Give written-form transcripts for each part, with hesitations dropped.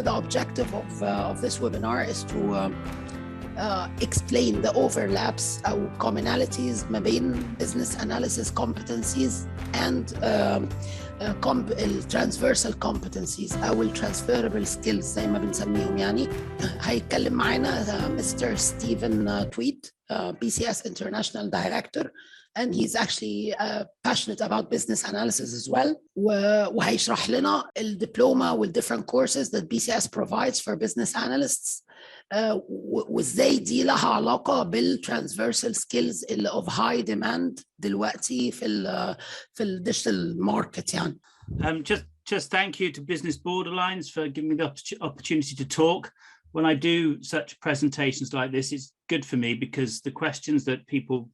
the objective of this webinar is to explain the overlaps أو commonalities ما بين business analysis competencies and transversal competencies أو transferable skills زي ما بنسميهم يعني. هيتكلم معنا مستر ستيفن تويد, BCS International Director, and he's actually passionate about business analysis as well. وهيشرح لنا الدبلومة والdifferent courses that BCS provides for business analysts. وازاي دي لها علاقة بالtransversal skills اللي of high demand دلوقتي في الديجيتال ماركت يعني. Just thank you to Business Borderlines for giving me the opportunity to talk. When I do such presentations like this, it's good for me because the questions that people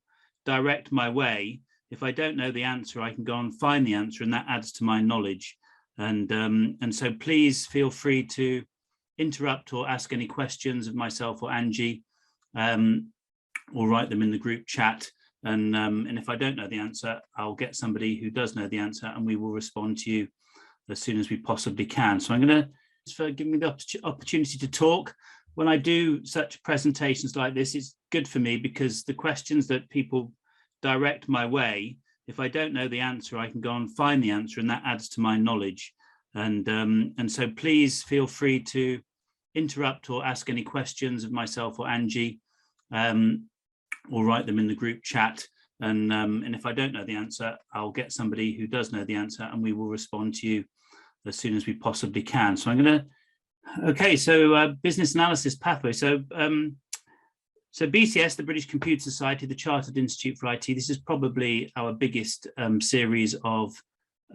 direct my way, if I don't know the answer, I can go and find the answer, and that adds to my knowledge. And so please feel free to interrupt or ask any questions of myself or Angie, or write them in the group chat. And if I don't know the answer, I'll get somebody who does know the answer, and we will respond to you as soon as we possibly can. So I'm going to, for giving me the opportunity to talk. When I do such presentations like this, it's good for me because the questions that people direct my way, if I don't know the answer, I can go and find the answer, and that adds to my knowledge. And so please feel free to interrupt or ask any questions of myself or Angie, or write them in the group chat. And if I don't know the answer, I'll get somebody who does know the answer, and we will respond to you as soon as we possibly can. So I'm going to, okay, so business analysis pathway. So BCS, the British Computer Society, the Chartered Institute for IT, this is probably our biggest series of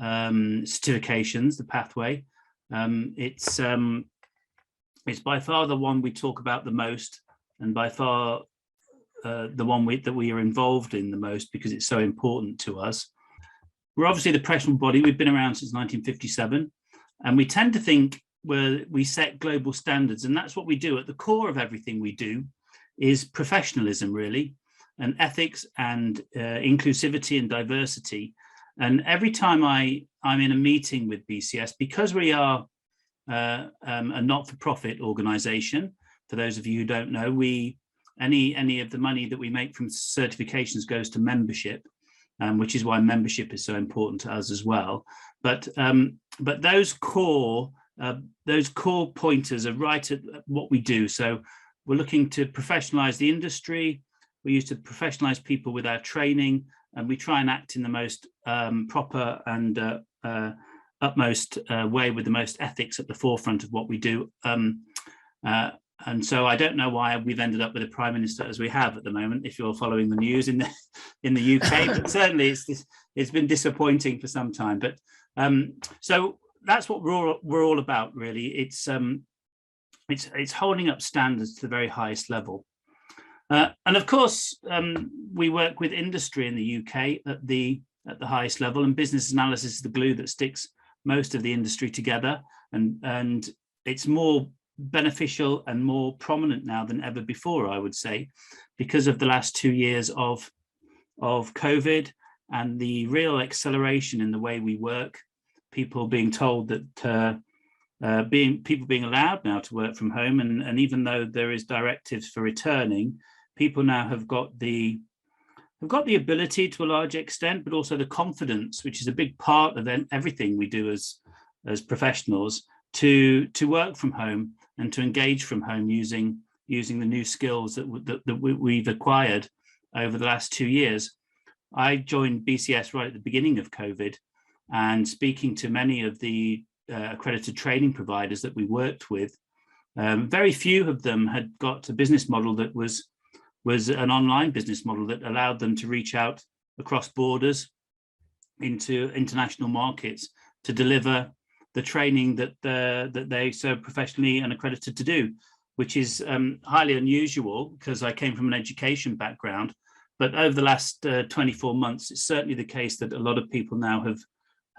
certifications, the pathway. It's by far the one we talk about the most, and by far the one that we are involved in the most because it's so important to us. We're obviously the professional body. We've been around since 1957, and we tend to think we set global standards, and that's what we do. At the core of everything we do is professionalism, really, and ethics and inclusivity and diversity. And every time I'm in a meeting with BCS, because we are a not-for-profit organization, for those of you who don't know, any of the money that we make from certifications goes to membership, which is why membership is so important to us as well. But those core pointers are right at what we do. So we're looking to professionalize the industry. We used to professionalize people with our training, and we try and act in the most proper and utmost way with the most ethics at the forefront of what we do. And so I don't know why we've ended up with a prime minister as we have at the moment, if you're following the news in the UK, but certainly it's been disappointing for some time. But so that's what we're all about, really. It's holding up standards to the very highest level. And of course, we work with industry in the UK at the highest level, and business analysis is the glue that sticks most of the industry together. And it's more beneficial and more prominent now than ever before, I would say, because of the last 2 years of COVID and the real acceleration in the way we work. People being told that people being allowed now to work from home, and even though there is directives for returning, people now have got the ability to a large extent, but also the confidence, which is a big part of everything we do as professionals, to work from home and to engage from home using the new skills that we've acquired over the last 2 years. I joined BCS right at the beginning of COVID, and speaking to many of the accredited training providers that we worked with, very few of them had got a business model that was an online business model that allowed them to reach out across borders into international markets to deliver the training that they so professionally and accredited to do, which is highly unusual because I came from an education background. But over the last 24 months, it's certainly the case that a lot of people now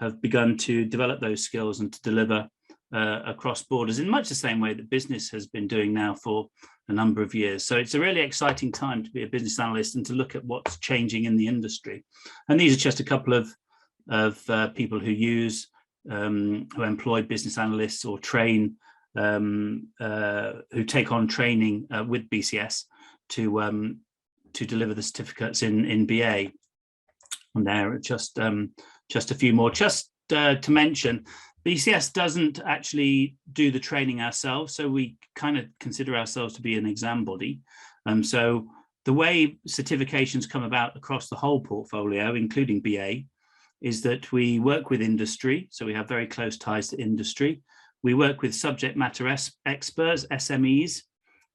have begun to develop those skills and to deliver across borders in much the same way that business has been doing now for a number of years. So it's a really exciting time to be a business analyst and to look at what's changing in the industry. And these are just a couple of people who employ business analysts or train who take on training with BCS to deliver the certificates in BA. And there are just a few more. Just to mention, BCS doesn't actually do the training ourselves, so we kind of consider ourselves to be an exam body. So the way certifications come about across the whole portfolio, including BA, is that we work with industry. So we have very close ties to industry. We work with subject matter experts, SMEs.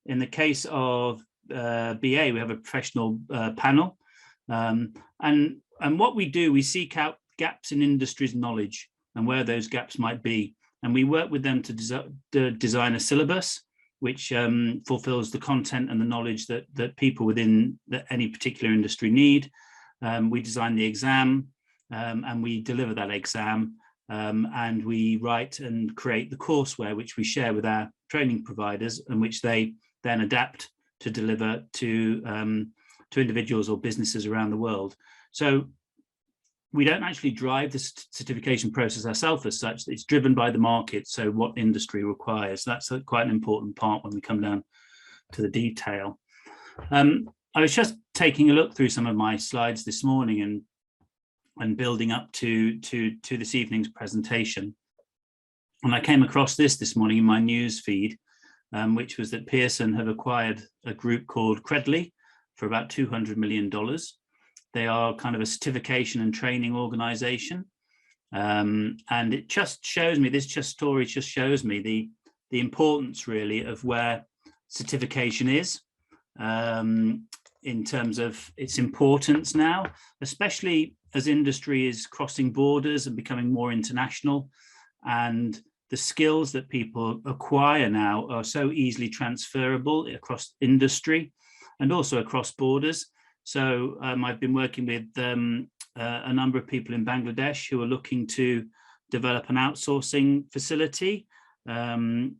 In the case of BA, we have a professional panel. And what we do, we seek out gaps in industry's knowledge and where those gaps might be. And we work with them to design a syllabus which fulfills the content and the knowledge that people within any particular industry need. We design the exam and we deliver that exam, and we write and create the courseware which we share with our training providers and which they then adapt to deliver to individuals or businesses around the world. So we don't actually drive the certification process ourselves as such. It's driven by the market, so what industry requires. That's quite an important part when we come down to the detail. I was just taking a look through some of my slides this morning and building up to this evening's presentation. And I came across this morning in my news feed, which was that Pearson have acquired a group called Credly for about $200 million. They are kind of a certification and training organization. And it just shows me, this story just shows me the importance really of where certification is in terms of its importance now, especially as industry is crossing borders and becoming more international, and the skills that people acquire now are so easily transferable across industry and also across borders. So I've been working with a number of people in Bangladesh who are looking to develop an outsourcing facility. And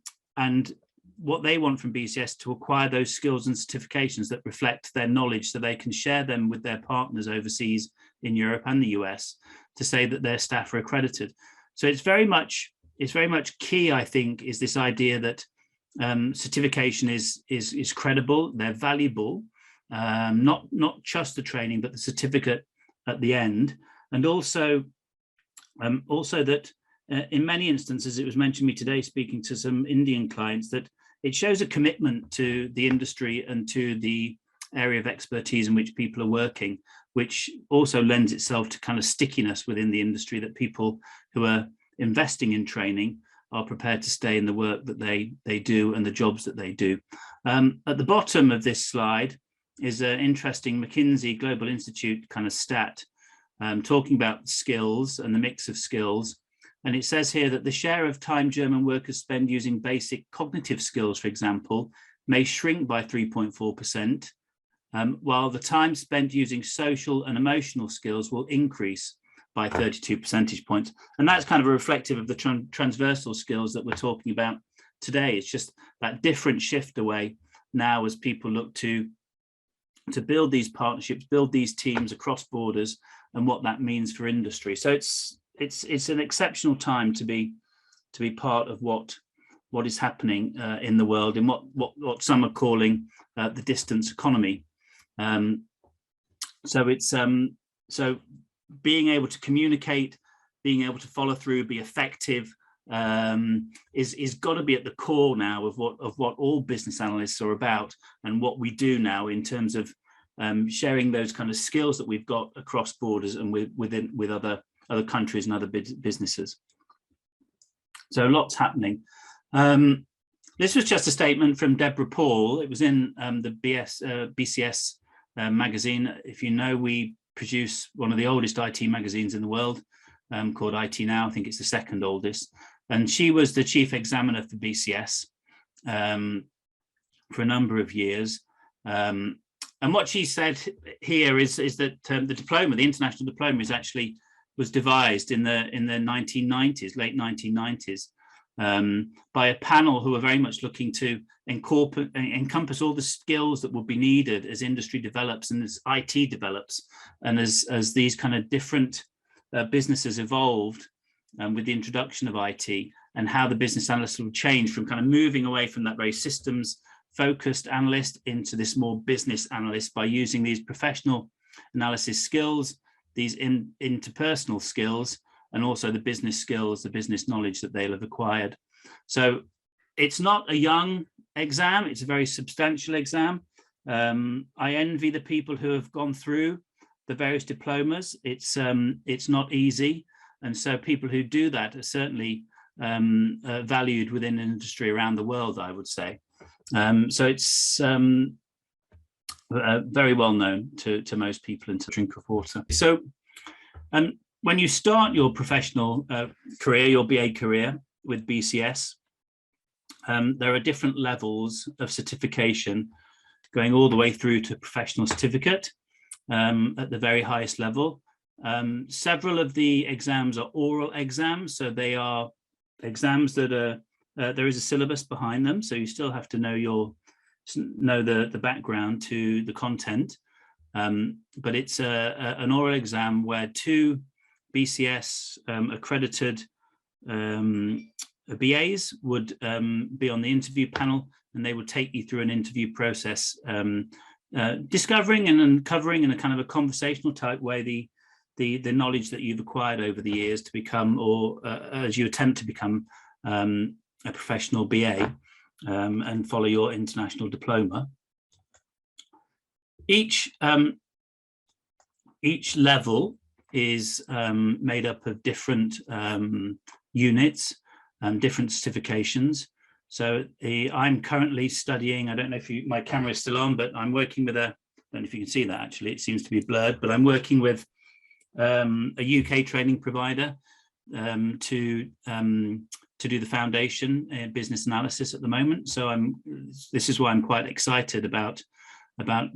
what they want from BCS to acquire those skills and certifications that reflect their knowledge so they can share them with their partners overseas in Europe and the US to say that their staff are accredited. So it's very much key, I think, is this idea that certification is credible, they're valuable, not just the training, but the certificate at the end. And also that in many instances, it was mentioned to me today, speaking to some Indian clients, that it shows a commitment to the industry and to the area of expertise in which people are working, which also lends itself to kind of stickiness within the industry, that people who are investing in training are prepared to stay in the work that they do and the jobs that they do. At the bottom of this slide is an interesting McKinsey Global Institute kind of stat talking about skills and the mix of skills. And it says here that the share of time German workers spend using basic cognitive skills, for example, may shrink by 3.4%, while the time spent using social and emotional skills will increase by 32 percentage points. And that's kind of a reflective of the transversal skills that we're talking about today. It's just that different shift away now as people look to build these partnerships, build these teams across borders, and what that means for industry. So it's an exceptional time to be part of what is happening in the world, in what some are calling the distance economy. So being able to communicate, being able to follow through, be effective, is got to be at the core now of what all business analysts are about, and what we do now in terms of sharing those kind of skills that we've got across borders and with other countries and other businesses. So lots happening. This was just a statement from Deborah Paul. It was in the BCS magazine. If you know, we produce one of the oldest IT magazines in the world, called IT Now. I think it's the second oldest. And she was the chief examiner for BCS for a number of years. And what she said here is that the diploma, the international diploma, was devised in the 1990s, late 1990s, by a panel who were very much looking to encompass all the skills that would be needed as industry develops and as IT develops, and as these kind of different businesses evolved with the introduction of IT, and how the business analyst will change from kind of moving away from that very systems focused analyst into this more business analyst by using these professional analysis skills, these interpersonal skills, and also the business skills, the business knowledge that they'll have acquired. So it's not a young exam, it's a very substantial exam. I envy the people who have gone through the various diplomas. It's not easy. And so people who do that are certainly valued within industry around the world, I would say. So it's very well known to most people and to drink of water. So when you start your professional career, your BA career with BCS, there are different levels of certification going all the way through to professional certificate at the very highest level. Several of the exams are oral exams, so they are exams that are there is a syllabus behind them, so you still have to know the background to the content, but it's an oral exam where two BCS accredited BAs would be on the interview panel, and they would take you through an interview process, discovering and uncovering in a kind of a conversational type way the knowledge that you've acquired over the years to become, or as you attempt to become a professional BA and follow your international diploma. Each level is made up of different units and different certifications. So I'm currently studying, I don't know if my camera is still on, but I'm working with I don't know if you can see that actually, it seems to be blurred, but I'm working with a UK training provider to do the foundation in business analysis at the moment. So this is why I'm quite excited about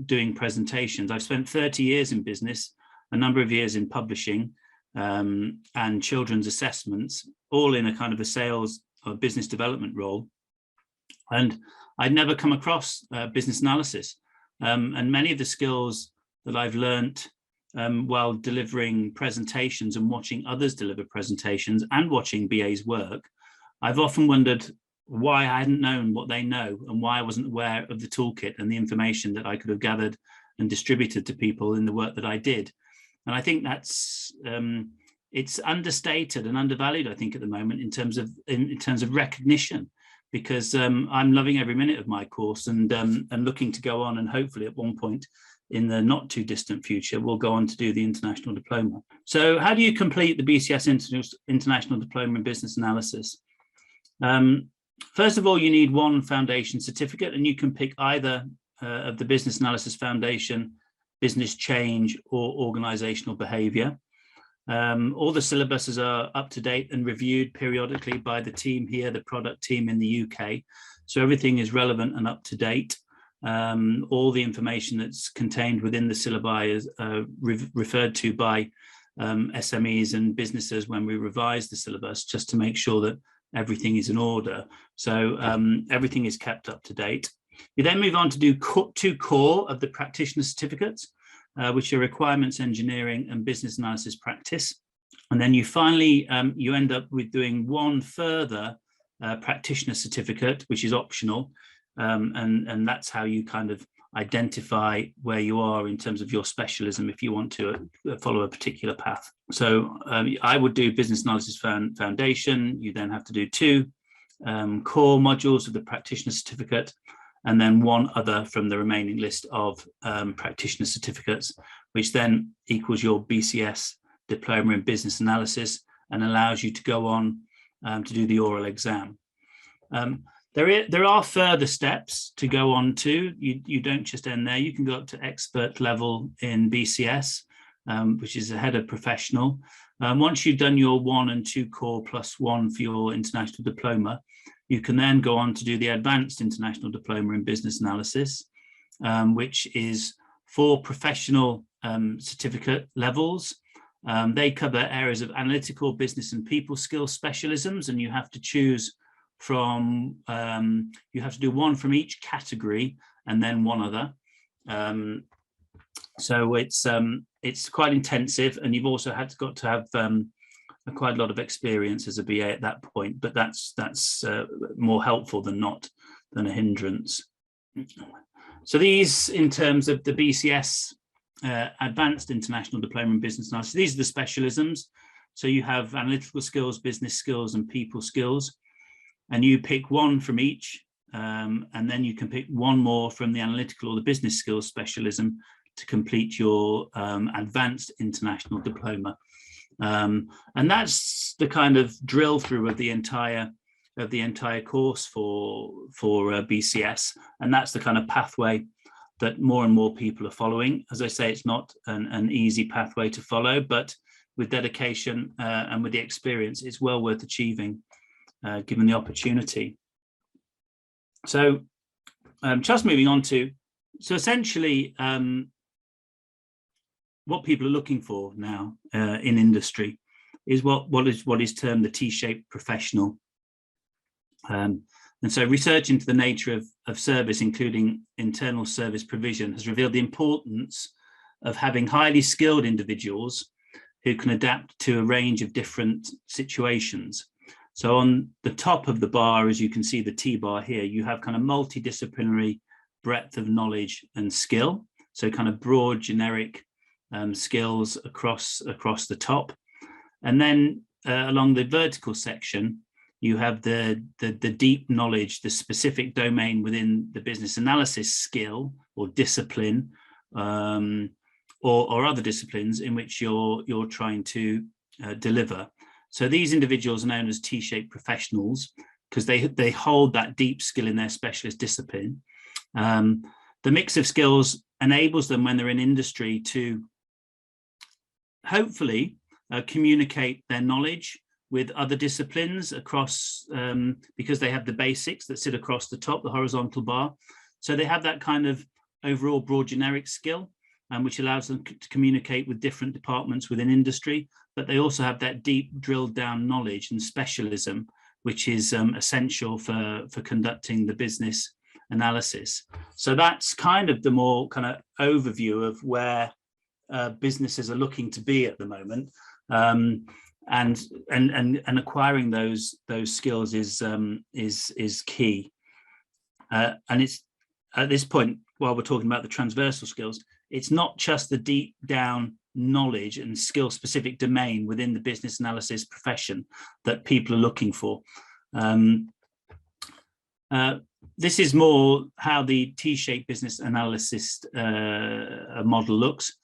doing presentations. I've spent 30 years in business, a number of years in publishing and children's assessments, all in a kind of a sales or business development role. And I'd never come across business analysis. And many of the skills that I've learnt while delivering presentations and watching others deliver presentations and watching BAs work, I've often wondered why I hadn't known what they know and why I wasn't aware of the toolkit and the information that I could have gathered and distributed to people in the work that I did. And I think that's it's understated and undervalued, I think, at the moment in terms of recognition, because I'm loving every minute of my course and looking to go on, and hopefully at one point in the not too distant future, we'll go on to do the international diploma. So how do you complete the BCS International Diploma in Business Analysis? First of all, you need one foundation certificate, and you can pick either of the Business Analysis Foundation, Business Change, or Organizational Behavior. All the syllabuses are up to date and reviewed periodically by the team here, the product team in the UK. So everything is relevant and up to date. All the information that's contained within the syllabi is referred to by SMEs and businesses when we revise the syllabus, just to make sure that everything is in order. So everything is kept up to date. You then move on to do two core of the practitioner certificates, which are requirements engineering and business analysis practice. And then you finally, you end up with doing one further practitioner certificate, which is optional. And that's how you kind of identify where you are in terms of your specialism if you want to follow a particular path. So I would do business analysis foundation. You then have to do two core modules of the practitioner certificate, and then one other from the remaining list of practitioner certificates, which then equals your BCS diploma in business analysis and allows you to go on to do the oral exam. There are further steps to go on to. You don't just end there. You can go up to expert level in BCS, which is ahead of professional. Once you've done your 1 and 2 core plus 1 for your international diploma, you can then go on to do the advanced international diploma in business analysis, which is 4 professional certificate levels. They cover areas of analytical, business and people skills specialisms, and you have to choose from, you have to do one from each category and then one other. So it's quite intensive, and you've also got to have quite a lot of experience as a BA at that point, but that's more helpful than a hindrance. So these, in terms of the BCS Advanced International Diploma in Business Analysis, these are the specialisms. So you have analytical skills, business skills, and people skills, and you pick one from each, and then you can pick one more from the analytical or the business skills specialism to complete your Advanced International Diploma. And that's the kind of drill through of the entire course for BCS, and that's the kind of pathway that more and more people are following. As I say, it's not an easy pathway to follow, but with dedication and with the experience, it's well worth achieving, given the opportunity. So just moving on to, so essentially what people are looking for now in industry is what is termed the T-shaped professional. And so research into the nature of service, including internal service provision, has revealed the importance of having highly skilled individuals who can adapt to a range of different situations. So on the top of the bar, as you can see, the T bar here, you have kind of multidisciplinary breadth of knowledge and skill. So kind of broad, generic skills across the top. And then along the vertical section, you have the deep knowledge, the specific domain within the business analysis skill or discipline, or other disciplines in which you're trying to deliver. So these individuals are known as T-shaped professionals because they hold that deep skill in their specialist discipline. The mix of skills enables them, when they're in industry, to hopefully communicate their knowledge with other disciplines across, because they have the basics that sit across the top, the horizontal bar. So they have that kind of overall broad generic skill, which allows them to communicate with different departments within industry, but they also have that deep drilled down knowledge and specialism, which is essential for conducting the business analysis. So that's kind of the more kind of overview of where businesses are looking to be at the moment. And acquiring those skills is key. And it's at this point, while we're talking about the transversal skills, it's not just the deep down knowledge and skill specific domain within the business analysis profession that people are looking for. This is more how the T-shaped business analysis model looks.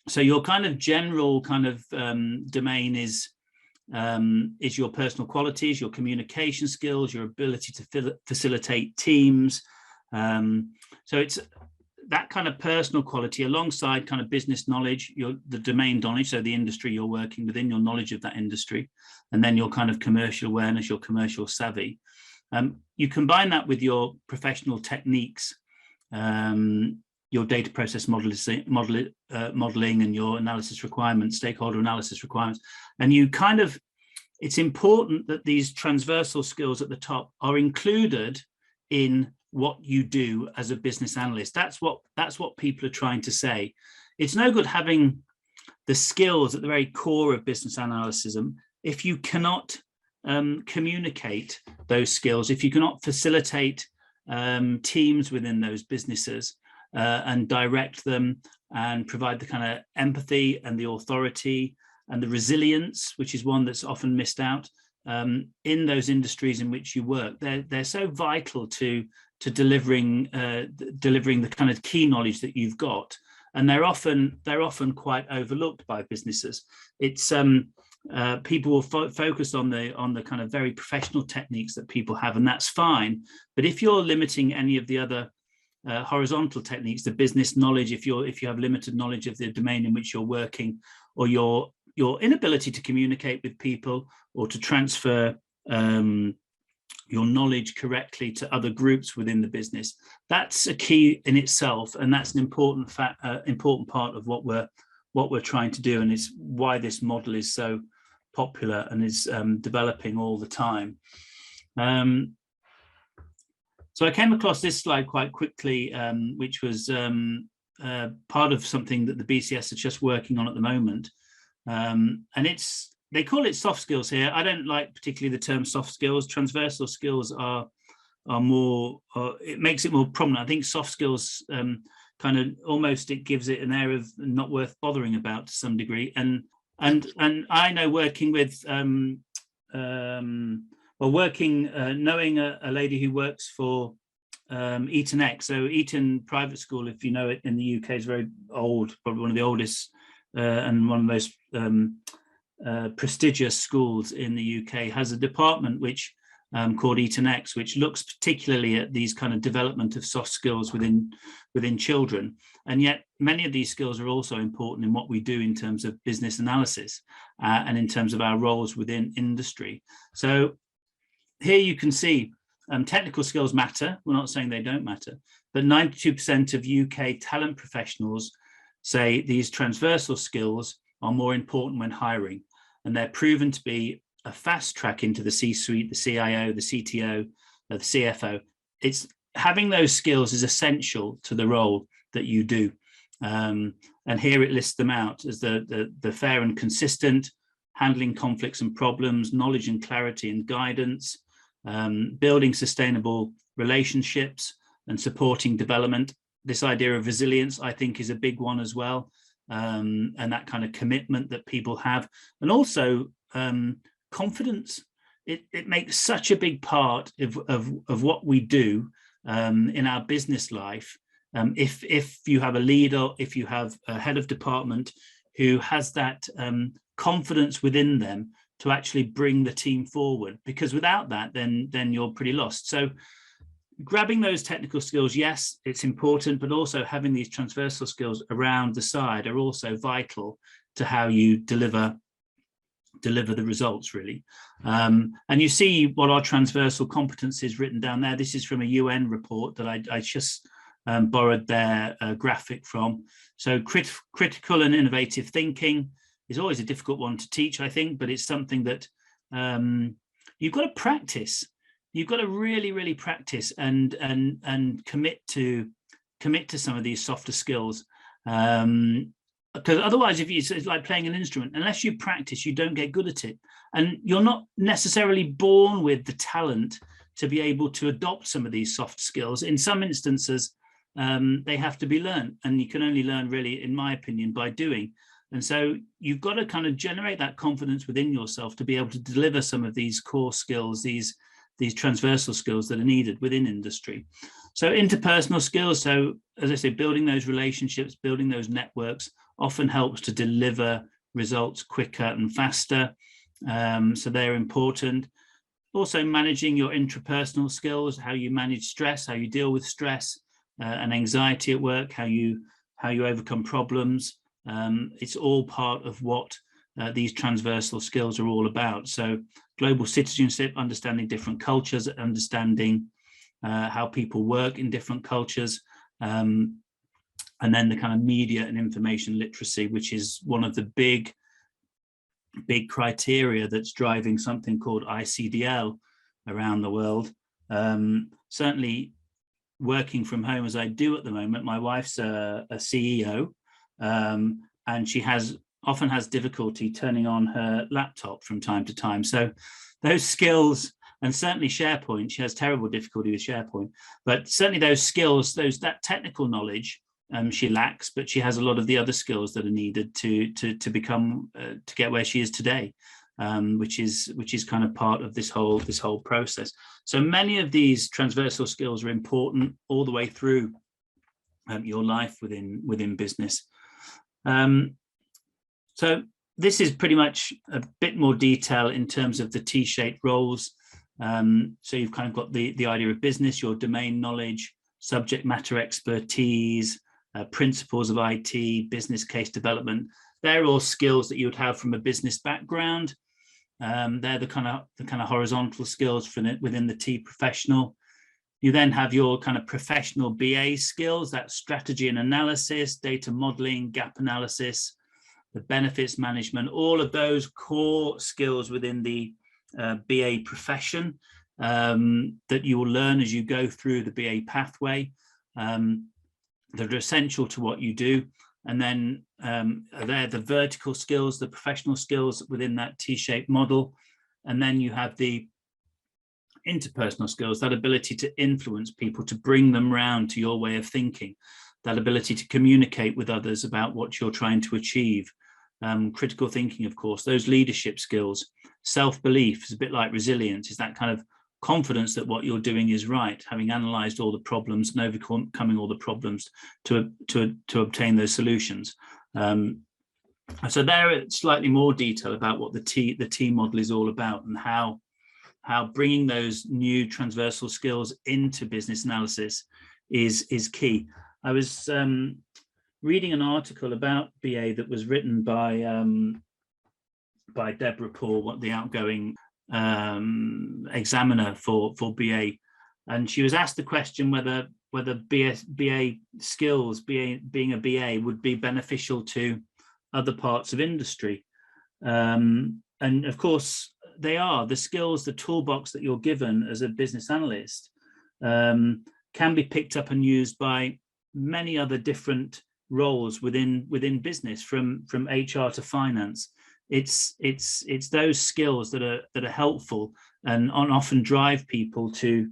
So your kind of general kind of domain is your personal qualities, your communication skills, your ability to facilitate teams. So it's that kind of personal quality alongside kind of business knowledge, the domain knowledge, so the industry you're working within, your knowledge of that industry, and then your kind of commercial awareness, your commercial savvy. You combine that with your professional techniques, your data process modeling and your analysis requirements, stakeholder analysis requirements. And you kind of, it's important that these transversal skills at the top are included in what you do as a business analyst. That's what people are trying to say. It's no good having the skills at the very core of business analysis if you cannot communicate those skills, if you cannot facilitate teams within those businesses, and direct them and provide the kind of empathy and the authority and the resilience, which is one that's often missed out in those industries in which you work. They're so vital to delivering the kind of key knowledge that you've got, and they're often quite overlooked by businesses. It's people will focus on the kind of very professional techniques that people have, and that's fine. But if you're limiting any of the other horizontal techniques, the business knowledge, if you have limited knowledge of the domain in which you're working, or your inability to communicate with people or to transfer your knowledge correctly to other groups within the business, that's a key in itself, and that's an important part of what we're trying to do, and it's why this model is so popular and is developing all the time. So I came across this slide quite quickly, which was part of something that the BCS are just working on at the moment. And it's they call it soft skills here. I don't like particularly the term soft skills. Transversal skills are more, it makes it more prominent. I think soft skills kind of almost, it gives it an air of not worth bothering about to some degree. And I know working with, knowing a lady who works for Eton X. So Eton Private School, if you know it, in the UK is very old, probably one of the oldest and one of the most prestigious schools in the UK, has a department which called Eton X, which looks particularly at these kind of development of soft skills within children. And yet many of these skills are also important in what we do in terms of business analysis and in terms of our roles within industry. So here you can see technical skills matter. We're not saying they don't matter, but 92% of UK talent professionals say these transversal skills are more important when hiring, and they're proven to be a fast track into the C-suite, the CIO, the CTO, the CFO. It's having those skills is essential to the role that you do. And here it lists them out as the fair and consistent, handling conflicts and problems, knowledge and clarity and guidance, building sustainable relationships and supporting development. This idea of resilience, I think, is a big one as well. And that kind of commitment that people have, and also confidence. It makes such a big part of what we do in our business life. If you have a leader, if you have a head of department who has that confidence within them to actually bring the team forward, because without that, then you're pretty lost. So grabbing those technical skills, yes, it's important, but also having these transversal skills around the side are also vital to how you deliver the results, really. And you see what our transversal competencies written down there. This is from a UN report that I just borrowed their graphic from. So critical and innovative thinking is always a difficult one to teach, I think, but it's something that you've got to practice. You've got to really, really practice and commit to some of these softer skills. Because otherwise, it's like playing an instrument. Unless you practice, you don't get good at it. And you're not necessarily born with the talent to be able to adopt some of these soft skills. In some instances, they have to be learned. And you can only learn, really, in my opinion, by doing. And so you've got to kind of generate that confidence within yourself to be able to deliver some of these core skills, these transversal skills that are needed within industry. So interpersonal skills, so as I say, building those relationships, building those networks often helps to deliver results quicker and faster. So they're important. Also managing your intrapersonal skills, how you manage stress, how you deal with stress and anxiety at work, how you overcome problems. It's all part of what these transversal skills are all about. So global citizenship, understanding different cultures, understanding how people work in different cultures, and then the kind of media and information literacy, which is one of the big criteria that's driving something called ICDL around the world. Certainly working from home as I do at the moment, my wife's a CEO, and she often has difficulty turning on her laptop from time to time. So those skills, and certainly SharePoint, she has terrible difficulty with SharePoint, but certainly those skills, that technical knowledge, she lacks, but she has a lot of the other skills that are needed to become to get where she is today, which is kind of part of this whole process. So many of these transversal skills are important all the way through your life within business. So this is pretty much a bit more detail in terms of the T-shaped roles. So you've kind of got the idea of business, your domain knowledge, subject matter expertise, principles of IT, business case development. They're all skills that you would have from a business background. They're the kind of horizontal skills within the T professional. You then have your kind of professional BA skills, that's strategy and analysis, data modeling, gap analysis, the benefits management, all of those core skills within the BA profession that you will learn as you go through the BA pathway, that are essential to what you do. And then they're the vertical skills, the professional skills within that T-shaped model. And then you have the interpersonal skills, that ability to influence people, to bring them round to your way of thinking, that ability to communicate with others about what you're trying to achieve. Critical thinking, of course, those leadership skills. Self-belief is a bit like resilience, is that kind of confidence that what you're doing is right, having analysed all the problems and overcoming all the problems to obtain those solutions. So there, slightly more detail about what the T model is all about, and how bringing those new transversal skills into business analysis is key. I was reading an article about BA that was written by Deborah Paul, the outgoing examiner for BA, and she was asked the question whether BA skills, being a BA, would be beneficial to other parts of industry. And of course they are. The skills, the toolbox that you're given as a business analyst can be picked up and used by many other different roles within business, from HR to finance. It's those skills that are helpful and often drive people to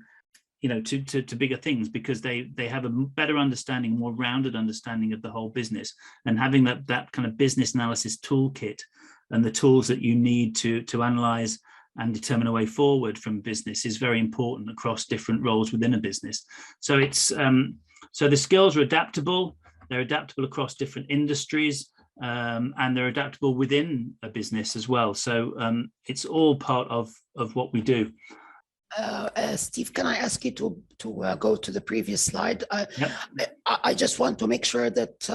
bigger things, because they have a better understanding, more rounded understanding of the whole business, and having that kind of business analysis toolkit and the tools that you need to analyze and determine a way forward from business is very important across different roles within a business. So it's so the skills are adaptable. They're adaptable across different industries. And they're adaptable within a business as well. So it's all part of what we do. Steve, can I ask you to go to the previous slide? Yep. I just want to make sure that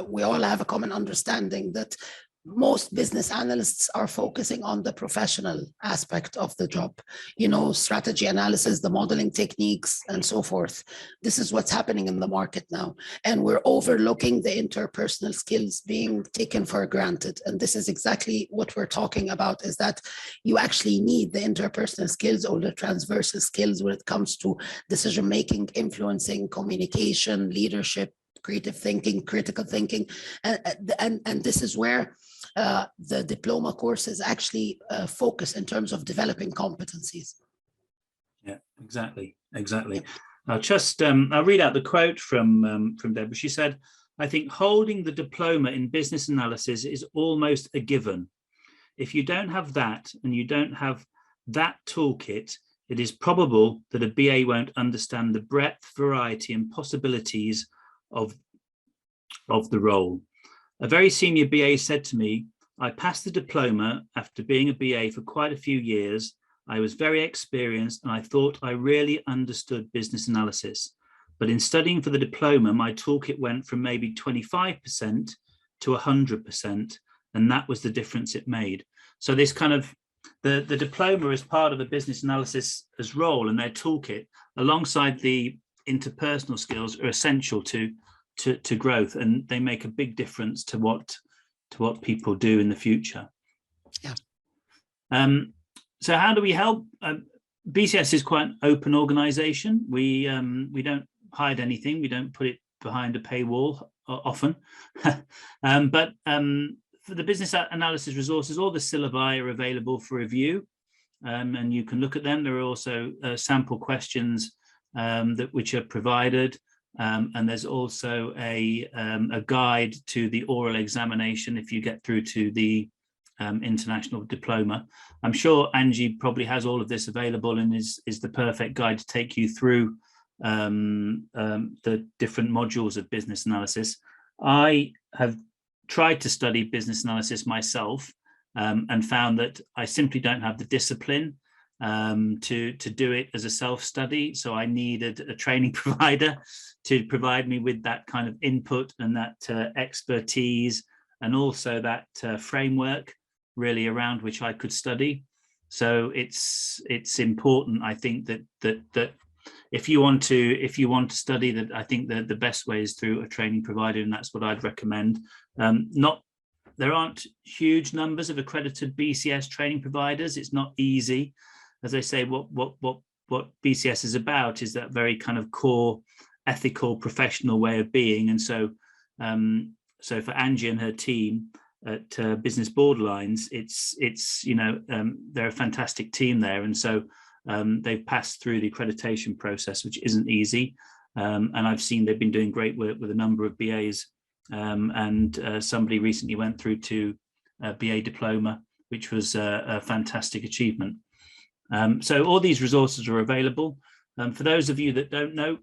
we all have a common understanding that most business analysts are focusing on the professional aspect of the job, strategy analysis, the modeling techniques, and so forth. This is what's happening in the market now. And we're overlooking the interpersonal skills being taken for granted. And this is exactly what we're talking about, is that you actually need the interpersonal skills or the transversal skills when it comes to decision-making, influencing, communication, leadership, creative thinking, critical thinking. And this is where the diploma courses actually focus in terms of developing competencies. Yeah, exactly. I'll just I'll read out the quote from Deborah. She said, "I think holding the diploma in business analysis is almost a given. If you don't have that, and you don't have that toolkit, it is probable that a BA won't understand the breadth, variety, and possibilities of the role. A very senior BA said to me, I passed the diploma after being a BA for quite a few years. I was very experienced and I thought I really understood business analysis. But in studying for the diploma, my toolkit went from maybe 25% to 100%. And that was the difference it made." So this kind of, the diploma as part of a business analysis as role, and their toolkit alongside the interpersonal skills are essential to growth, and they make a big difference to what people do in the future. Yeah. So how do we help? BCS is quite an open organization. We don't hide anything. We don't put it behind a paywall often. But for the business analysis resources, all the syllabi are available for review, and you can look at them. There are also sample questions which are provided. And there's also a guide to the oral examination if you get through to the international diploma. I'm sure Angie probably has all of this available and is the perfect guide to take you through the different modules of business analysis. I have tried to study business analysis myself and found that I simply don't have the discipline to do it as a self-study. So I needed a training provider to provide me with that kind of input and that expertise, and also that framework really around which I could study. So it's important, I think, that if you want to study, that I think that the best way is through a training provider, and that's what I'd recommend. There aren't huge numbers of accredited BCS training providers. It's not easy. As I say, what BCS is about is that very kind of core ethical professional way of being, and so So for Angie and her team at Business Borderlines, it's they're a fantastic team there, and so they've passed through the accreditation process, which isn't easy. And I've seen they've been doing great work with a number of BAs, and somebody recently went through to BA Diploma, which was a fantastic achievement. So all these resources are available. For those of you that don't know,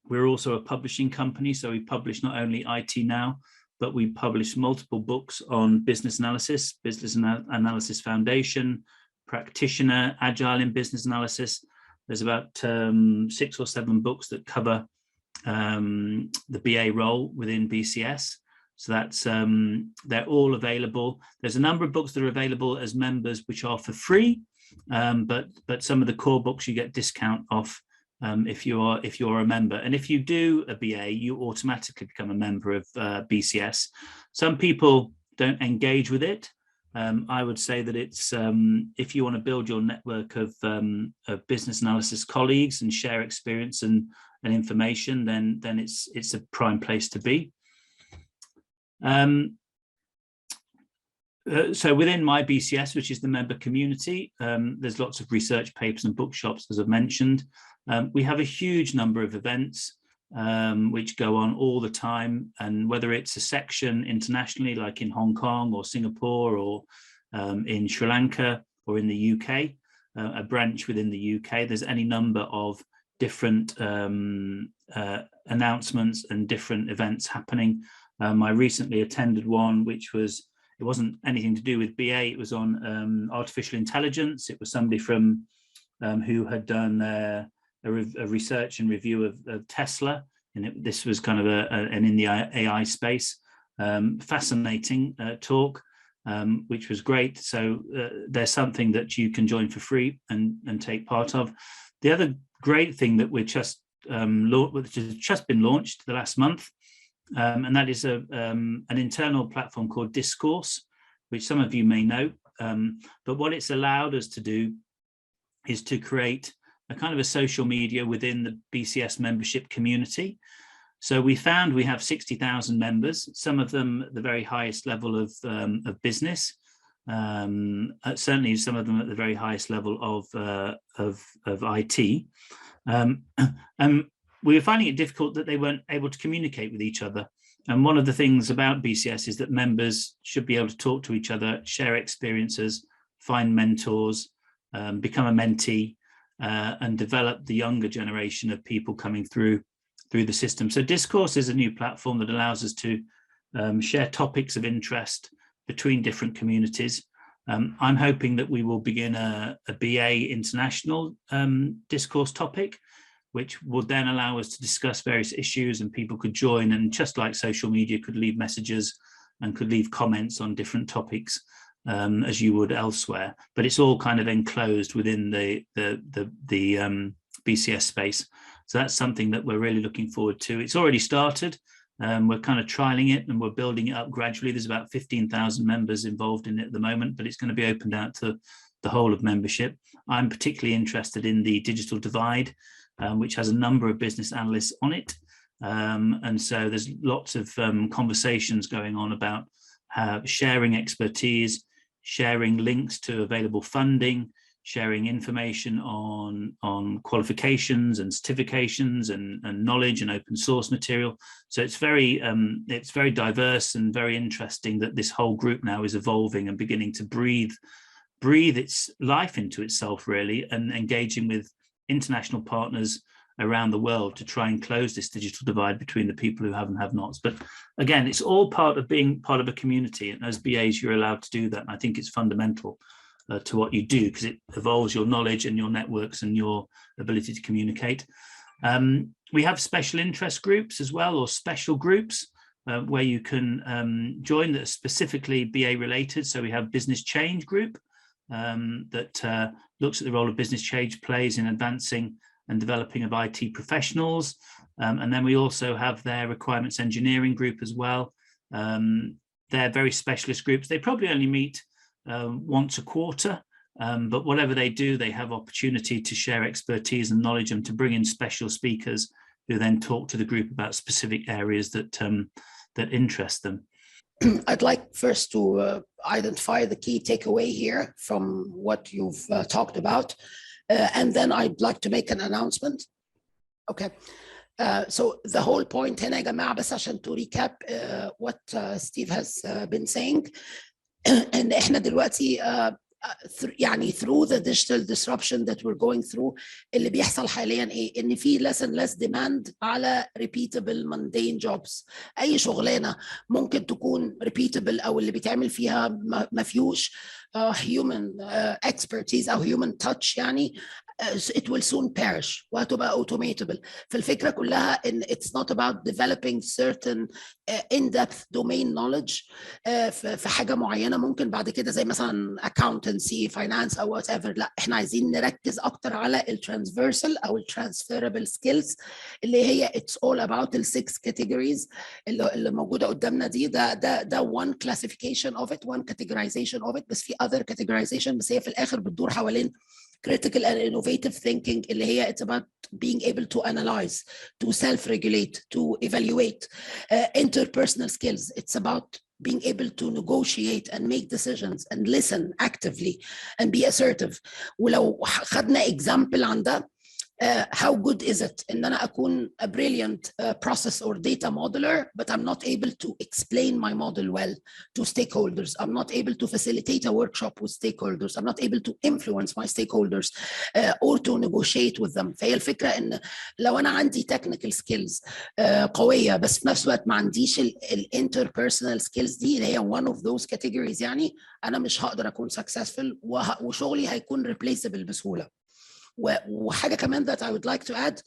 we're also a publishing company, so we publish not only IT Now, but we publish multiple books on business analysis, Business Analysis Foundation, Practitioner, Agile in Business Analysis. There's about 6 or 7 books that cover the BA role within BCS. So that's they're all available. There's a number of books that are available as members, which are for free, but some of the core books you get discount off if you're a member. And if you do a BA, you automatically become a member of BCS. Some people don't engage with it. I would say that it's if you want to build your network of business analysis colleagues and share experience and information, then it's a prime place to be. So within my BCS, which is the member community, there's lots of research papers and bookshops, as I've mentioned. We have a huge number of events which go on all the time, and whether it's a section internationally, like in Hong Kong or Singapore or in Sri Lanka or in the UK, a branch within the UK, there's any number of different announcements and different events happening. I recently attended one which it wasn't anything to do with BA, it was on artificial intelligence. It was somebody from who had done a research and review of Tesla, and this was kind of an in the AI space. Fascinating talk, which was great. So there's something that you can join for free and take part of. The other great thing that which has just been launched the last month, and that is an internal platform called Discourse, which some of you may know. But what it's allowed us to do is to create a kind of a social media within the BCS membership community. So we found we have 60,000 members, some of them at the very highest level of business, certainly some of them at the very highest level of IT. And we were finding it difficult that they weren't able to communicate with each other. And one of the things about BCS is that members should be able to talk to each other, share experiences, find mentors, become a mentee, and develop the younger generation of people coming through the system. So Discourse is a new platform that allows us to share topics of interest between different communities. I'm hoping that we will begin a BA international discourse topic, which would then allow us to discuss various issues, and people could join, and just like social media, could leave messages and could leave comments on different topics as you would elsewhere. But it's all kind of enclosed within the BCS space. So that's something that we're really looking forward to. It's already started. We're kind of trialing it and we're building it up gradually. There's about 15,000 members involved in it at the moment, but it's going to be opened out to the whole of membership. I'm particularly interested in the digital divide, which has a number of business analysts on it. And so there's lots of conversations going on about sharing expertise, sharing links to available funding, sharing information on qualifications and certifications and knowledge and open source material. So it's very diverse and very interesting that this whole group now is evolving and beginning to breathe its life into itself, really, and engaging with international partners around the world to try and close this digital divide between the people who have and have nots. But again, it's all part of being part of a community, and as BAs you're allowed to do that, and I think it's fundamental to what you do, because it evolves your knowledge and your networks and your ability to communicate. We have special interest groups as well, or special groups where you can join that are specifically BA related. So we have business change group that looks at the role of business change plays in advancing and developing of IT professionals. And then we also have their requirements engineering group as well. They're very specialist groups. They probably only meet once a quarter, but whatever they do, they have opportunity to share expertise and knowledge and to bring in special speakers who then talk to the group about specific areas that that interest them. I'd like first to identify the key takeaway here from what you've talked about, and then I'd like to make an announcement. Okay. So the whole point هنا يا جماعة بس عشان to recap what Steve has been saying and احنا دلوقتي يعني through the digital disruption that we're going through اللي بيحصل حاليا ايه ان في less and less demand على repeatable mundane jobs. اي شغلانه ممكن تكون repeatable او اللي بيتعمل فيها ما فيهوش human expertise او human touch يعني it will soon perish وهتبقى automatable. فالفكرة كلها إن it's not about developing certain in-depth domain knowledge في حاجة معينة ممكن بعد كده زي مثلا accountancy, finance أو whatever. لا إحنا عايزين نركز أكتر على transversal أو transferable skills اللي هي it's all about the 6 categories اللي موجودة قدامنا دي. ده one classification of it, one categorization of it. بس في other categorization بس هي في الآخر بتدور حوالين critical and innovative thinking اللي هي it's about being able to analyze, to self-regulate, to evaluate. Interpersonal skills, it's about being able to negotiate and make decisions and listen actively and be assertive. ولو خدنا example عن ده how good is it ان انا اكون a brilliant process or data modeler but I'm not able to explain my model well to stakeholders. I'm not able to facilitate a workshop with stakeholders. I'm not able to influence my stakeholders or to negotiate with them. فهي الفكرة ان لو انا عندي technical skills قوية بس في نفس الوقت ما عنديش interpersonal skills دي اللي هي one of those categories يعني انا مش هقدر اكون successful وشغلي هيكون replaceable بسهولة. وحاجة كمان that I would like to add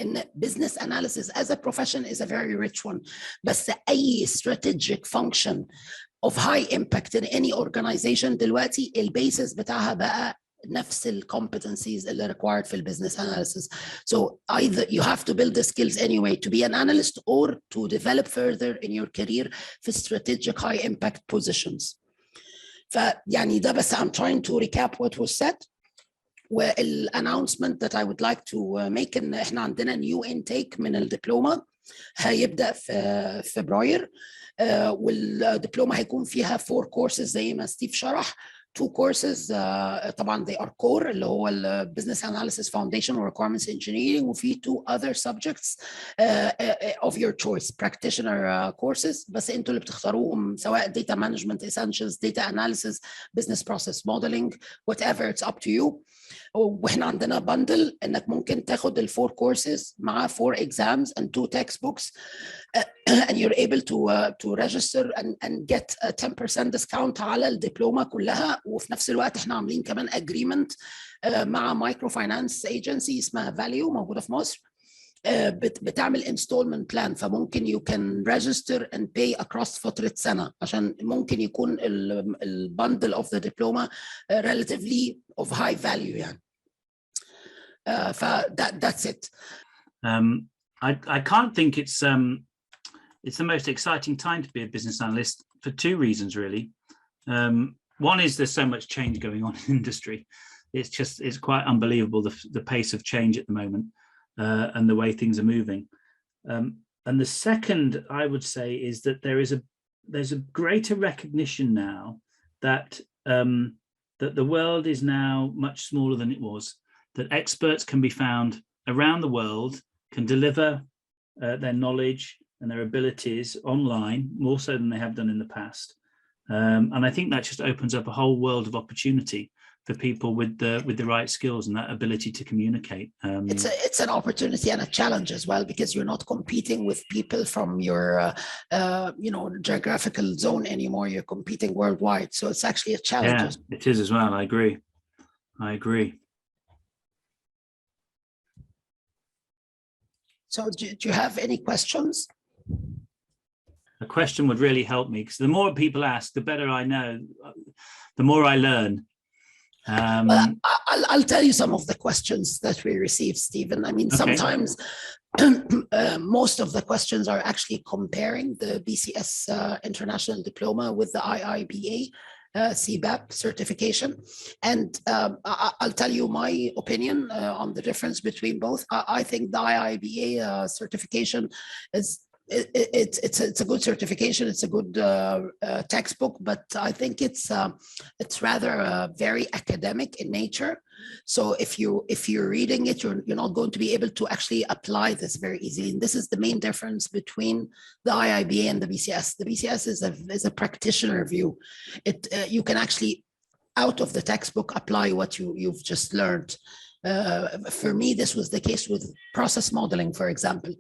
in business analysis as a profession is a very rich one. بس أي strategic function of high impact in any organization دلوقتي البيسس بتاعها بقى نفس ال competencies اللي required في business analysis. So either you have to build the skills anyway to be an analyst or to develop further in your career في strategic high impact positions. فيعني ده بس I'm trying to recap what was said. والannouncement that I would like to make ان احنا عندنا new intake من الدبلومة هيبدأ في فبراير والدبلومة هيكون فيها 4 courses زي ما ستيف شرح. 2 courses طبعا they are core اللي هو ال Business Analysis Foundation و Requirements Engineering وفي 2 other subjects of your choice practitioner courses بس انتوا اللي بتختاروهم سواء Data Management Essentials, Data Analysis, Business Process Modeling, whatever, it's up to you. واحنا عندنا bundle انك ممكن تاخد ال 4 courses مع 4 exams and 2 textbooks and you're able to register and get a 10% discount على الدبلومة كلها. وفي نفس الوقت احنا عاملين كمان agreement مع micro finance agency اسمها Value موجودة في مصر بتعمل installment plan. فممكن you can register and pay across فترة سنة عشان ممكن يكون ال bundle of the diploma relatively of high value يعني. That's it. I can't think it's the most exciting time to be a business analyst for 2 reasons really. One is there's so much change going on in industry. It's quite unbelievable the pace of change at the moment and the way things are moving. And the second I would say is that there's a greater recognition now that that the world is now much smaller than it was, that experts can be found around the world, can deliver their knowledge and their abilities online more so than they have done in the past. And I think that just opens up a whole world of opportunity for people with the right skills and that ability to communicate. It's an opportunity and a challenge as well because you're not competing with people from your geographical zone anymore. You're competing worldwide, so it's actually a challenge. Yeah, it is as well. I agree. So do you have any questions? A question would really help me because the more people ask, the better I know, the more I learn. Well, I'll tell you some of the questions that we received, Stephen. I mean, sometimes most of the questions are actually comparing the BCS International Diploma with the IIBA CBAP certification. And I'll tell you my opinion on the difference between both. I think the IIBA certification is It's a good certification. It's a good textbook, but I think it's rather very academic in nature. So if you're reading it, you're not going to be able to actually apply this very easily. And this is the main difference between the IIBA and the BCS. The BCS is a practitioner view. You can actually, out of the textbook, apply what you've just learned. For me, this was the case with process modeling, for example.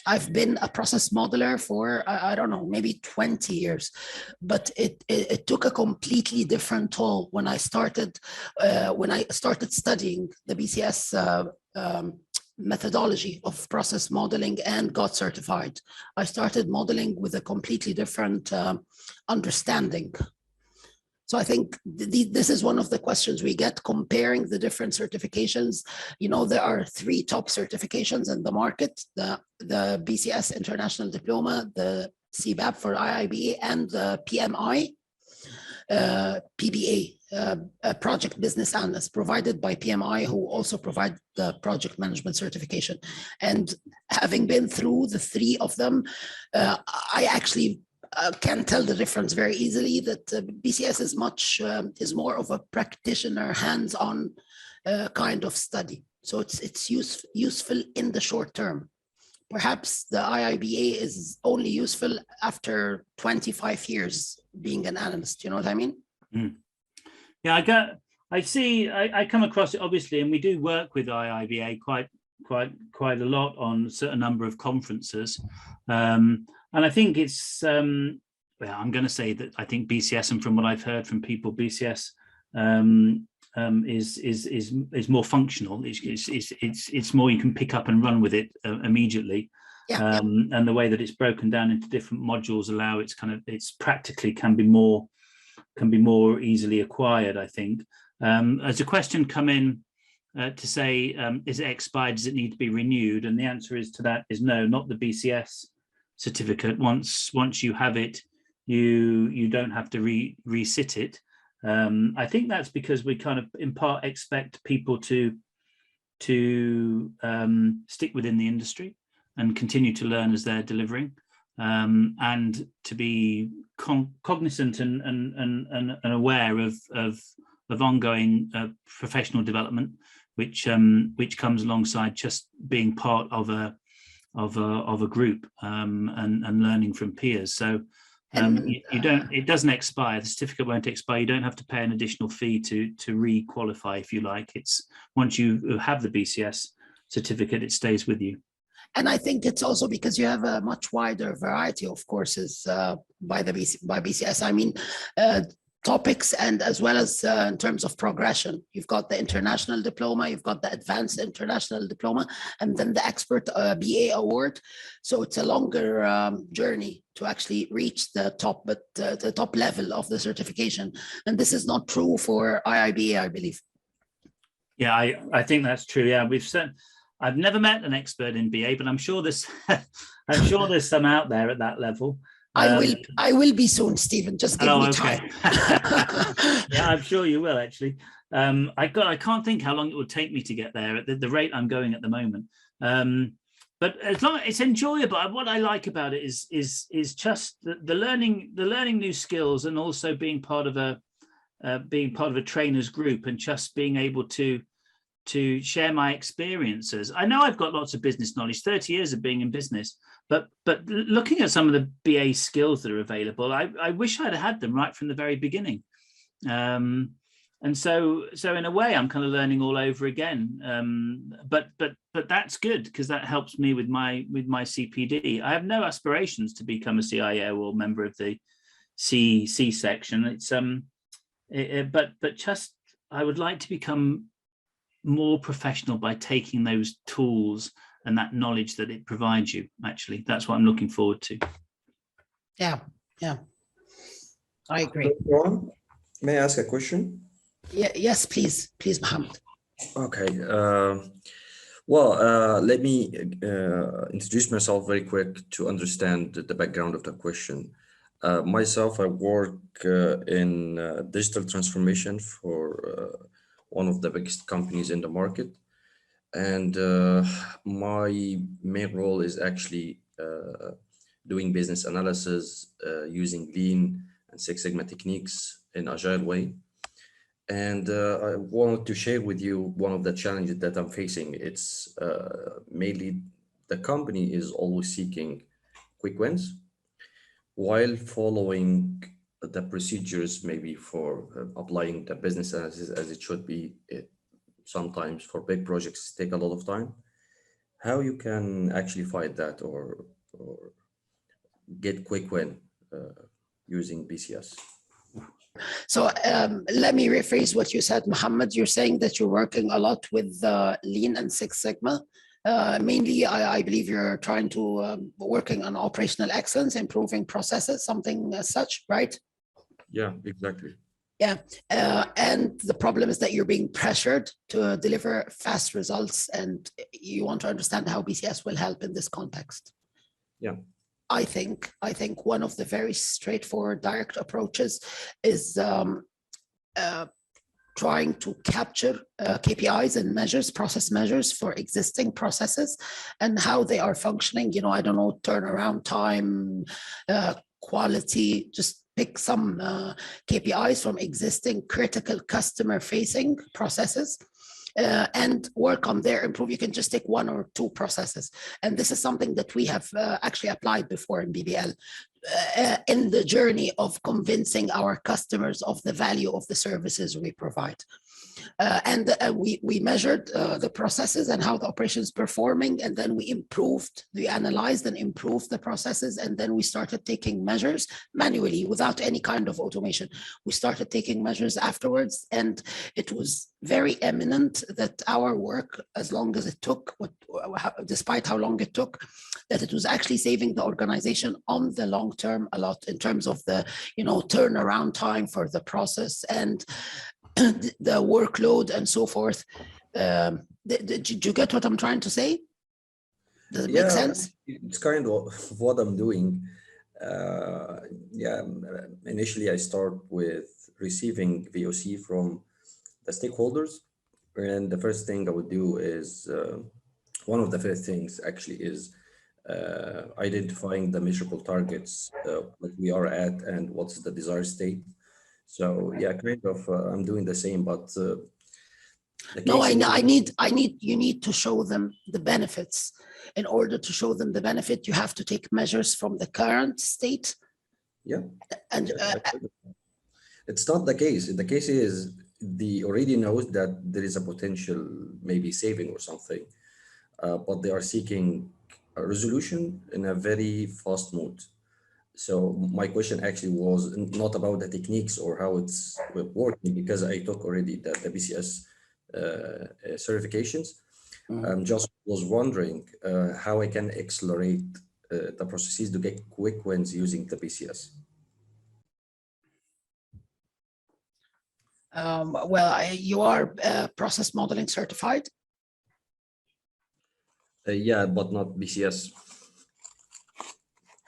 I've been a process modeler for, I don't know, maybe 20 years, but it took a completely different toll when I started studying the BCS methodology of process modeling and got certified. I started modeling with a completely different understanding. So I think this is one of the questions we get comparing the different certifications. You know, there are 3 top certifications in the market: the BCS International Diploma, the CBAP for IIBA, and the PMI, PBA, Project Business Analyst, provided by PMI, who also provide the Project Management certification. And having been through the 3 of them, I actually can tell the difference very easily, that BCS is more of a practitioner, hands-on kind of study. So it's useful in the short term. Perhaps the IIBA is only useful after 25 years being an analyst. You know what I mean? Mm. Yeah, I come across it, obviously, and we do work with IIBA quite a lot on a certain number of conferences. And I think it's, well, I'm going to say that I think BCS, and from what I've heard from people, BCS is more functional. It's more, you can pick up and run with it immediately. Yeah. And the way that it's broken down into different modules allow it's practically can be more easily acquired, I think. As a question come in to say, is it expired? Does it need to be renewed? And the answer is to that is no, not the BCS certificate. Once you have it, you don't have to resit it. I think that's because we kind of in part expect people to stick within the industry and continue to learn as they're delivering, and to be cognizant and aware of ongoing professional development, which comes alongside just being part of a group and learning from peers. So it doesn't expire. The certificate won't expire. You don't have to pay an additional fee to re-qualify, if you like. It's once you have the BCS certificate, it stays with you. And I think it's also because you have a much wider variety of courses by BCS. I mean, topics, and as well as in terms of progression. You've got the international diploma, you've got the advanced international diploma, and then the expert BA award. So it's a longer journey to actually reach the top, but the top level of the certification. And this is not true for IIBA, I believe. Yeah, I think that's true. Yeah, I've never met an expert in BA, but I'm sure there's some out there at that level. I will be soon, Stephen. Just give me time. Yeah, I'm sure you will, actually. I can't think how long it will take me to get there at the rate I'm going at the moment. But as long as it's enjoyable, what I like about it is just the learning new skills, and also being part of a trainer's group, and just being able to share my experiences. I know I've got lots of business knowledge, 30 years of being in business, but looking at some of the BA skills that are available, I wish I'd had them right from the very beginning. And so in a way, I'm kind of learning all over again. But that's good, because that helps me with my CPD. I have no aspirations to become a CIO or member of the C section. It's but just I would like to become more professional by taking those tools and that knowledge that it provides you. Actually, that's what I'm looking forward to. Yeah, I agree. May I ask a question? Yeah, yes, please, Mohammed. Okay. Well, let me introduce myself very quick to understand the background of the question. Myself, I work in digital transformation for one of the biggest companies in the market. And my main role is actually doing business analysis using Lean and Six Sigma techniques in agile way. And I wanted to share with you one of the challenges that I'm facing. It's mainly the company is always seeking quick wins while following the procedures maybe for applying the business analysis as it should be. It sometimes for big projects take a lot of time. How you can actually fight that or get quick win using BCS? So let me rephrase what you said, Mohammed. You're saying that you're working a lot with Lean and Six Sigma. Mainly, I believe you're trying to working on operational excellence, improving processes, something as such, right? Yeah, exactly. Yeah, and the problem is that you're being pressured to deliver fast results, and you want to understand how BCS will help in this context. Yeah. I think one of the very straightforward direct approaches is trying to capture KPIs and measures, process measures for existing processes and how they are functioning. You know, I don't know, turnaround time, quality, just pick some KPIs from existing critical customer facing processes. And work on their improve. You can just take one or two processes. And this is something that we have actually applied before in BBL in the journey of convincing our customers of the value of the services we provide. We measured the processes and how the operation is performing, and then we analyzed and improved the processes, and then we started taking measures manually without any kind of automation. We started taking measures afterwards, and it was very eminent that our work, as long as it took, despite how long it took, that it was actually saving the organization on the long term a lot in terms of the turnaround time for the process and the workload and so forth. Did you get what I'm trying to say? Does it make sense? It's kind of what I'm doing. Initially I start with receiving VOC from the stakeholders. And the first thing I would do is, one of the first things actually is identifying the measurable targets that we are at and what's the desired state. So yeah, kind of I'm doing the same, but no, you need to show them the benefits. In order to show them the benefit, you have to take measures from the current state. Yeah, and it's not the case. The case is they already knows that there is a potential maybe saving or something, but they are seeking a resolution in a very fast mode. So my question actually was not about the techniques or how it's working, because I took already the BCS certifications. Just was wondering how I can accelerate the processes to get quick wins using the BCS. You are process modeling certified? Yeah, but not BCS.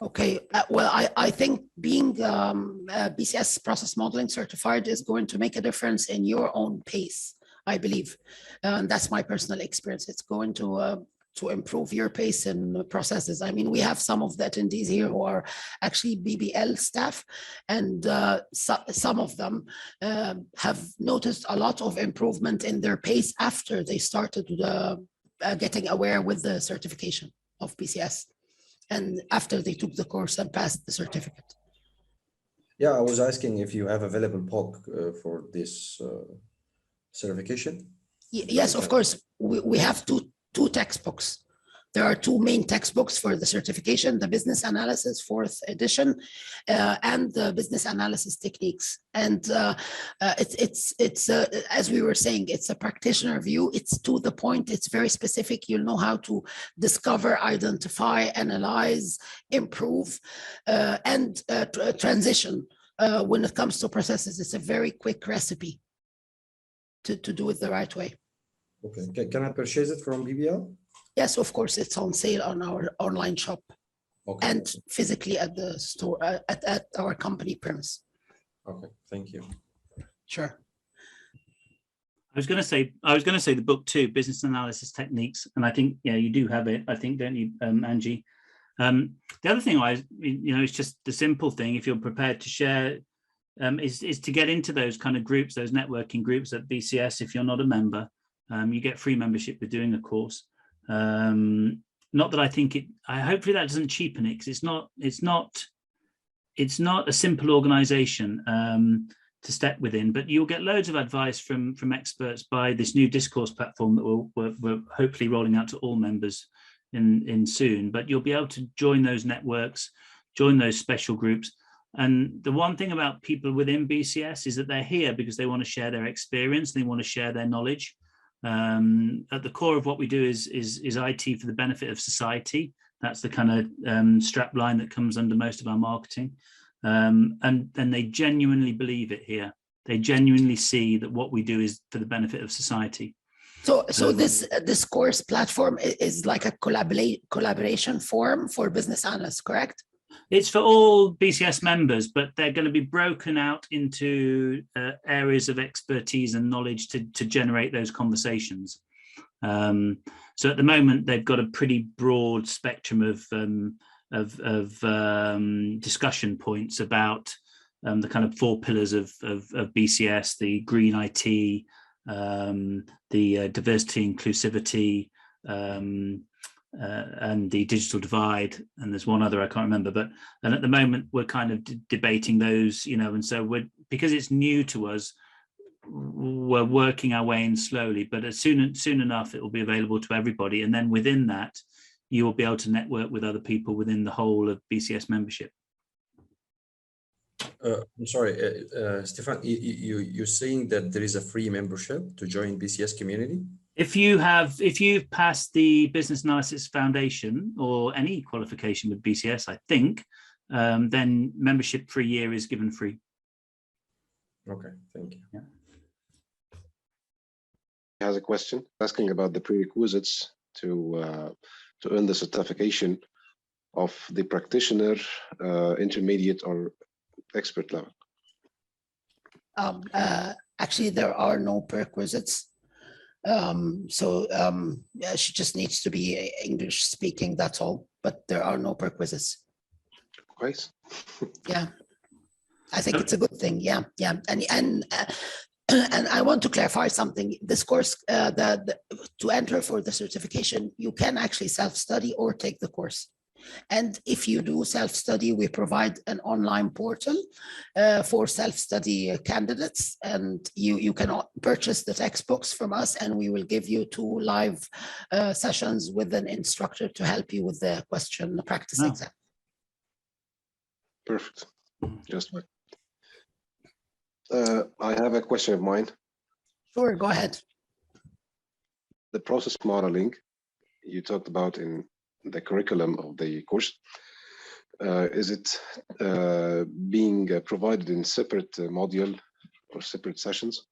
Okay, I think being BCS process modeling certified is going to make a difference in your own pace, I believe. And that's my personal experience. It's going to improve your pace and processes. I mean, we have some of the attendees here who are actually BBL staff, and some of them have noticed a lot of improvement in their pace after they started getting aware with the certification of BCS. And after they took the course and passed the certificate. Yeah, I was asking if you have available POC for this certification. Yes, of course. We have two textbooks. There are two main textbooks for the certification: the Business Analysis 4th edition and the Business Analysis Techniques. And it's as we were saying, it's a practitioner view. It's to the point. It's very specific. You'll know how to discover, identify, analyze, improve, and transition. When it comes to processes, it's a very quick recipe to do it the right way. Okay, can I purchase it from BBL? Yes, of course, it's on sale on our online shop, and physically at the store at our company premise. Okay, thank you. Sure. I was going to say the book too, Business Analysis Techniques, and I think you do have it. I think, don't you, Angie? The other thing it's just the simple thing, if you're prepared to share, is to get into those kind of groups, those networking groups at BCS. If you're not a member, you get free membership with doing a course. Not that I think hopefully that doesn't cheapen it, because it's not a simple organization to step within, but you'll get loads of advice from experts by this new discourse platform that we're hopefully rolling out to all members in soon. But you'll be able to join those networks, join those special groups. And the one thing about people within BCS is that they're here because they want to share their experience, they want to share their knowledge. At the core of what we do is IT for the benefit of society. That's the kind of strap line that comes under most of our marketing. And they genuinely believe it here. They genuinely see that what we do is for the benefit of society. So this course platform is like a collaboration forum for business analysts, correct? It's for all BCS members, but they're going to be broken out into areas of expertise and knowledge to generate those conversations. So at the moment, they've got a pretty broad spectrum of discussion points about the kind of 4 pillars of BCS: the green IT, the diversity, inclusivity, and the digital divide, and there's one other I can't remember. And at the moment we're kind of debating those, and so because it's new to us, we're working our way in slowly, but as soon enough it will be available to everybody, and then within that you will be able to network with other people within the whole of BCS membership. I'm sorry, Stefan, you're saying that there is a free membership to join BCS community? If you've passed the Business Analysis Foundation or any qualification with BCS, I think, then membership for a year is given free. Okay, thank you. Yeah. Has a question asking about the prerequisites to earn the certification of the practitioner, intermediate, or expert level. Actually, there are no prerequisites. She just needs to be English speaking, that's all, but there are no prerequisites. Great. Yeah, I think it's a good thing. Yeah. And I want to clarify something. This course, to enter for the certification, you can actually self-study or take the course. And if you do self-study, we provide an online portal for self-study candidates, and you can purchase the textbooks from us, and we will give you 2 live sessions with an instructor to help you with the question practice exam. Perfect. Just fine. I have a question of mine. Sure, go ahead. The process modeling you talked about in the curriculum of the course, is it being provided in separate module or separate sessions?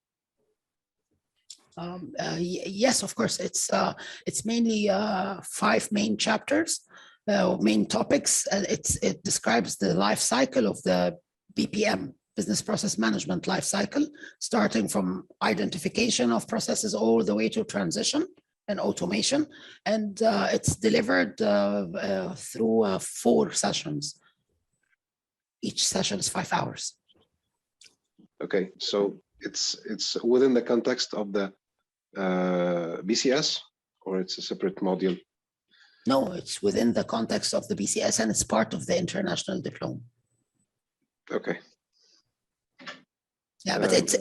Yes, of course. It's mainly 5 main chapters, main topics. It describes the life cycle of the BPM, business process management life cycle, starting from identification of processes all the way to transition and automation, and it's delivered through 4 sessions. Each session is 5 hours. Okay, so it's within the context of the BCS, or it's a separate module? No, it's within the context of the BCS, and it's part of the international diploma. Okay. Yeah, but it's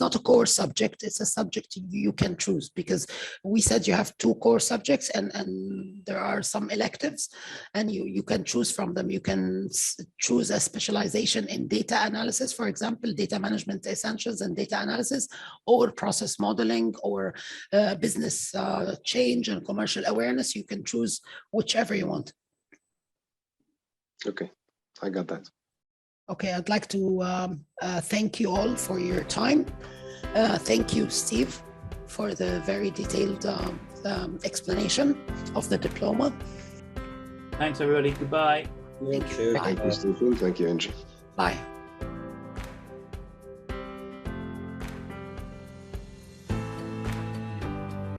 not a core subject. It's a subject you can choose, because we said you have 2 core subjects, and there are some electives, and you can choose from them. You can choose a specialization in data analysis, for example, data management essentials and data analysis, or process modeling, or business change and commercial awareness. You can choose whichever you want. Okay, I got that. Okay, I'd like to thank you all for your time. Thank you, Steve, for the very detailed explanation of the diploma. Thanks, everybody. Goodbye. Thank you. Bye. Thank you, Stephen. Thank you, Angie. Bye.